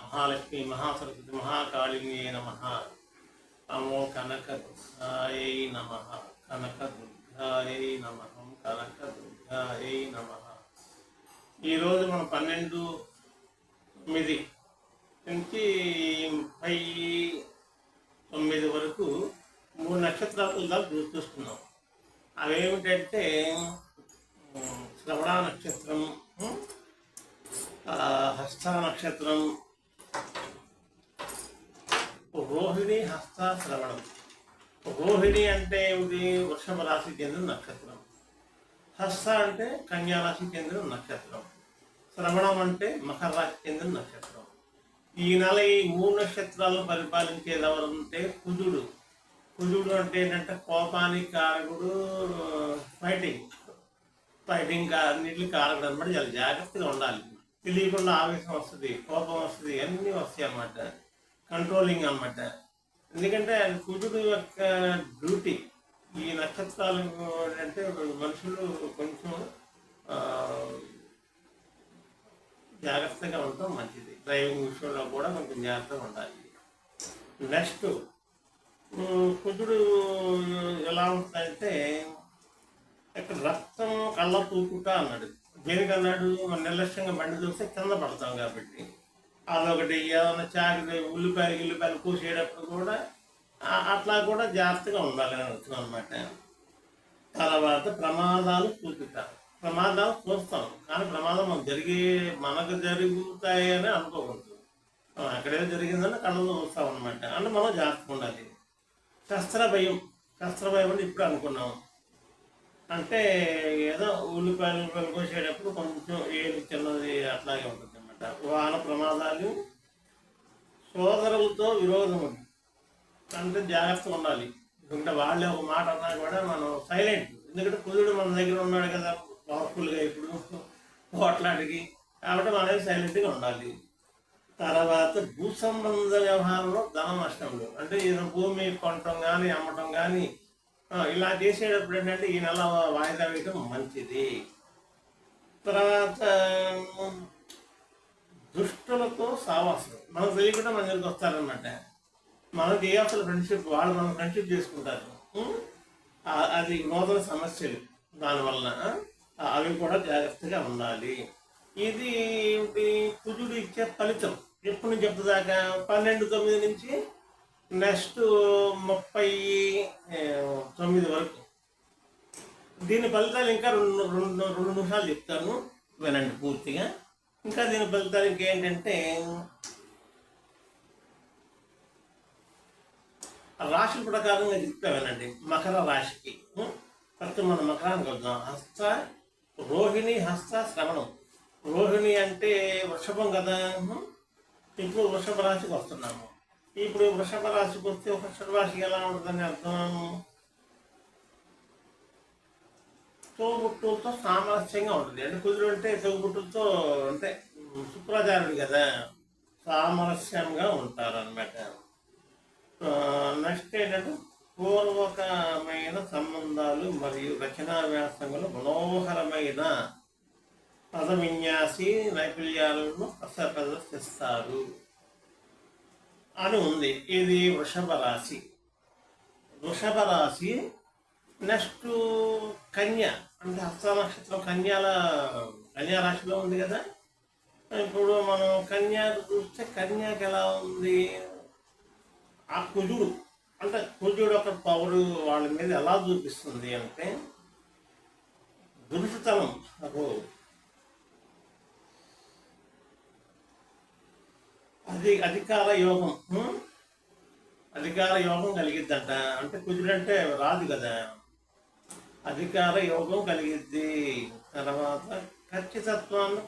మహాలక్ష్మి మహాసరస్వతి మహాకాళిన్యై నమః. నమో కనకదుర్గాయై నమః. కనకదుర్గాయై నమః. కనకదుర్గాయై నమః. ఈరోజు మనం 12/9 నుంచి 39 వరకు 3 నక్షత్రాలు చూస్తున్నాం. అవేమిటంటే శ్రవణ నక్షత్రం, హస్త నక్షత్రం, రోహిణి, హస్త, శ్రవణం. రోహిణి అంటే ఏమిటి? వృషభ రాశి చెందిన నక్షత్రం. హస్త అంటే కన్యా రాశి చెందిన నక్షత్రం. శ్రవణం అంటే మకర రాశి చెందిన నక్షత్రం. ఈ నెల ఈ 3 నక్షత్రాలను పరిపాలించేది ఎవరంటే కుజుడు. కుజుడు అంటే ఏంటంటే కోపానికి కారకుడు, ఫైటింగ్ అన్నింటికి కారకుడు అనమాట. చాలా జాగ్రత్తగా ఉండాలి. తెలియకుండా ఆవేశం వస్తుంది, కోపం వస్తుంది, అన్నీ వస్తాయి అన్నమాట. కంట్రోలింగ్ అన్నమాట. ఎందుకంటే కుజుడు యొక్క డ్యూటీ. ఈ నక్షత్రాలు అంటే మనుషులు కొంచెం జాగ్రత్తగా ఉండటం మంచిది. డ్రైవింగ్ విషయంలో కూడా కొంచెం జాగ్రత్తగా ఉండాలి. నెక్స్ట్ కుజుడు ఎలా ఉంటుందంటే ఇక్కడ రక్తం కళ్ళ తూపుతా అన్నాడు. దేనికన్నాడు? మన నిర్లక్ష్యంగా బండి చూస్తే కింద పడతాం కాబట్టి. అదొకటి. ఏదైనా చాకి ఉల్లిపాయలు కోసేటప్పుడు కూడా అట్లా కూడా జాగ్రత్తగా ఉండాలి అని వచ్చింది అనమాట. తర్వాత ప్రమాదాలు చూపిస్తారు. ప్రమాదాలు చూస్తాం కానీ ప్రమాదం మనకు జరుగుతాయని అనుకోకూడదు. అక్కడేదో జరిగిందని కళ్ళలో చూస్తాం అనమాట. అంటే మనం జాగ్రత్తగా ఉండాలి. శస్త్రభయం అని ఇప్పుడు అనుకున్నాం. అంటే ఏదో ఉల్లిపాయలు కోసేటప్పుడు కొంచెం ఏది చిన్నది అట్లాగే ఉంటుంది అన్నమాట. వాహన ప్రమాదాలు, సోదరులతో విరోధం అంటే జాగ్రత్తగా ఉండాలి. ఎందుకంటే వాళ్ళే ఒక మాట అన్నా కూడా మనం సైలెంట్. ఎందుకంటే కుజుడు మన దగ్గర ఉన్నాడు కదా పవర్ఫుల్గా ఇప్పుడు పోట్లాడికి. కాబట్టి మనం సైలెంట్గా ఉండాలి. తర్వాత భూ సంబంధ వ్యవహారంలో ధన నష్టంలో అంటే ఏదైనా భూమి కొనటం కానీ అమ్మటం కానీ ఇలా చేసేటప్పుడు ఏంటంటే ఈ నెల వాయిదా వేయటం మంచిది. తర్వాత దుష్టులతో సావాసం. మనకు తెలియకుండా మన దగ్గరికి వస్తారనమాట. మనకి ఏ అసలు ఫ్రెండ్షిప్, వాళ్ళు మనం ఫ్రెండ్షిప్ చేసుకుంటారు. అది నూతన సమస్యలు. దానివల్ల అవి కూడా జాగ్రత్తగా ఉండాలి. ఇది కుజుడు ఇచ్చే ఫలితం. ఎప్పటి నుంచి చెప్తుందాకా 12/9 నుంచి నెక్స్ట్ 30/9 వరకు. దీని ఫలితాలు ఇంకా రెండు నిమిషాలు చెప్తాను, వినండి పూర్తిగా. ఇంకా దీని ఫలితాలు ఇంకేంటంటే రాశుల ప్రకారంగా చెప్తా వినండి. మకర రాశికి ఫస్ట్ మనం మకరానికి వద్దాం. రోహిణి, హస్త, శ్రవణం. రోహిణి అంటే వృషభం కదా. ఇప్పుడు వృషభ రాశికి వస్తున్నాము. ఇప్పుడు వృషభ రాశికి వస్తే వృషభ రాశికి ఎలా ఉంటుందని అర్థం? తోబుట్టులతో సామరస్యంగా ఉంటుంది. అంటే కుదురు అంటే తోబుట్టులతో అంటే శుక్రాచార్యుడు కదా, సామరస్యంగా ఉంటారన్నమాట. నెక్స్ట్ ఏంటంటే పూర్వకమైన సంబంధాలు మరియు రచనా వ్యాసంగంలో మనోహరమైన పద విన్యాసి నైపుణ్యాలను ప్రదర్శిస్తారు అని ఉంది. ఇది వృషభ రాశి. నెక్స్ట్ కన్య అంటే హస్త నక్షత్రం కన్యా రాశిలో ఉంది కదా. ఇప్పుడు మనం కన్యాకు చూస్తే కన్యాకి ఎలా ఉంది? ఆ కుజుడు అంటే కుజుడు ఒక పవరు వాళ్ళ మీద ఎలా చూపిస్తుంది అంటే దురుసుతనం. అధికార యోగం కలిగిద్దంట. అంటే కుజుడు అంటే రాదు కదా, అధికార యోగం కలిగిద్ది. తర్వాత ఖచ్చితత్వాన్ని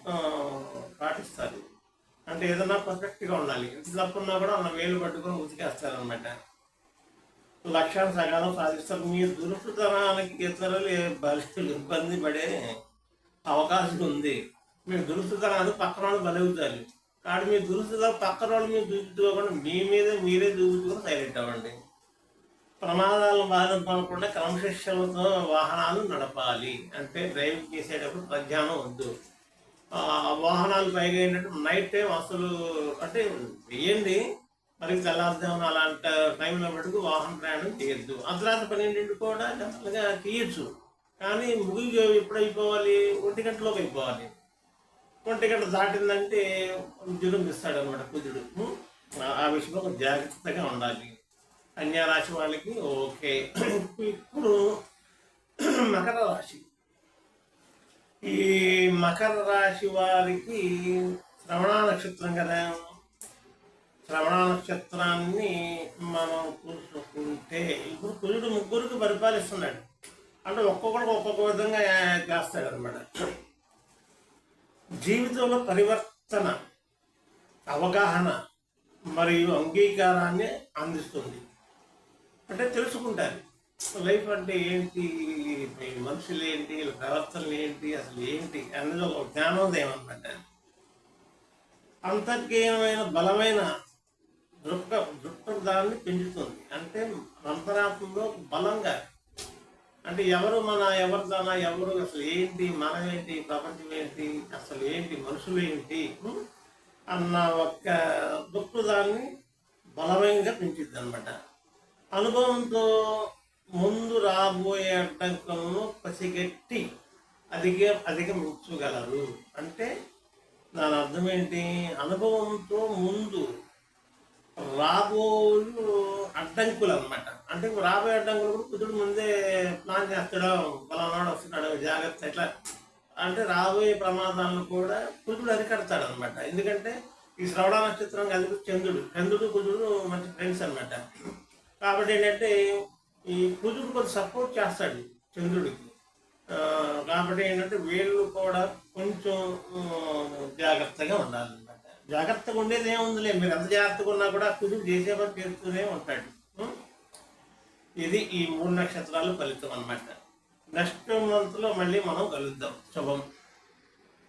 పాటిస్తారు. అంటే ఏదన్నా పర్ఫెక్ట్గా ఉండాలి. ఎంత తప్పున్నా కూడా అన్న వేలు పట్టుకొని ఉతికేస్తారనమాట. లక్ష్యాన్ని సకాలం సాధిస్తారు. మీ దురుసుతనానికి ఇతరులు ఇబ్బంది పడే అవకాశం ఉంది. మీ దురుసుతనాన్ని పక్కన వాళ్ళు బలవుతారు. కాబట్టి మీ దురుసుతనం పక్కన వాళ్ళు మీరు చూపించుకోకుండా మీ మీద మీరే చూపించుకొని సైలెంట్ అవ్వండి. ప్రమాదాలను బాధ పడకుండా క్రమశిక్షణతో వాహనాలు నడపాలి. అంటే డ్రైవింగ్ చేసేటప్పుడు ప్రజ్ఞానం వద్దు. వాహనాలు పైగా ఏంటంటే నైట్ టైం అసలు అంటే వేయండి, మరి తెల్లారుజామున అలాంటి టైంలో మటుకు వాహన ప్రయాణం చేయొద్దు. అర్ధరాత్రి 12 కూడా జనరల్గా తీయచ్చు, కానీ ముగి ఎప్పుడు అయిపోవాలి, 1 గంటలోకి అయిపోవాలి. 1 గంట దాటిందంటే విజృంభిస్తాడు అనమాట కుజుడు. ఆ విషయంలో కొంచెం జాగ్రత్తగా ఉండాలి. కన్యా రాశి వాళ్ళకి ఓకే. ఇప్పుడు మకర రాశి. ఈ మకర రాశి వారికి శ్రవణ నక్షత్రం కదా. శ్రవణ నక్షత్రాన్ని మనం చూసుకుంటే ఇప్పుడు కుజుడు ముగ్గురికి పరిపాలిస్తున్నాడు, అంటే ఒక్కొక్కడికి ఒక్కొక్క విధంగా చేస్తాడు అనమాట. జీవితంలో పరివర్తన, అవగాహన మరియు అంగీకారాన్ని అందిస్తుంది. అంటే తెలుసుకుంటారు లైఫ్ అంటే ఏంటి, మనుషులు ఏంటి, ప్రవర్తనలు ఏంటి, అసలు ఏంటి అనేది ఒక జ్ఞానోదయం అనమాట. అంతర్గీయమైన బలమైన దృక్పథాన్ని పెంచుతుంది. అంటే అంతరాత్మలో బలంగా, అంటే ఎవరు దానా, ఎవరు అసలు ఏంటి, మనం ఏంటి, ప్రపంచం ఏంటి, అసలు ఏంటి, మనుషులు ఏంటి అన్న ఒక్క దృక్పథాన్ని బలమైనగా పెంచుద్ది అనమాట. అనుభవంతో ముందు రాబోయే అడ్డంకులను పసిగట్టి అధిగమించగలరు. అంటే దాని అర్థం ఏంటి, అనుభవంతో ముందు రాబోయే అడ్డంకులు అనమాట. అంటే రాబోయే అడ్డంకులు కూడా కుదురు ముందే ప్లాన్ చేస్తాడు, ఫలానాడు వస్తున్నాడు, జాగ్రత్త, ఇట్లా అంటే రాబోయే ప్రమాదాలను కూడా కుదురు అరికడతాడు అనమాట. ఎందుకంటే ఈ శ్రవణ నక్షత్రం కలిపి చంద్రుడు కుదురు మంచి ఫ్రెండ్స్ అనమాట. కాబట్టి ఏంటంటే ఈ కుజుడు కొంచెం సపోర్ట్ చేస్తాడు చంద్రుడికి. కాబట్టి ఏంటంటే వీళ్ళు కూడా కొంచెం జాగ్రత్తగా ఉండాలన్నమాట. జాగ్రత్తగా ఉండేది ఏముందిలే, మీరు ఎంత జాగ్రత్తగా ఉన్నా కూడా కుజుడు చేసే పని చేస్తూనే ఉంటాడు. ఇది ఈ 3 నక్షత్రాలు ఫలితం అనమాట. నెక్స్ట్ మంత్లో మళ్ళీ మనం కలుద్దాం. శుభం.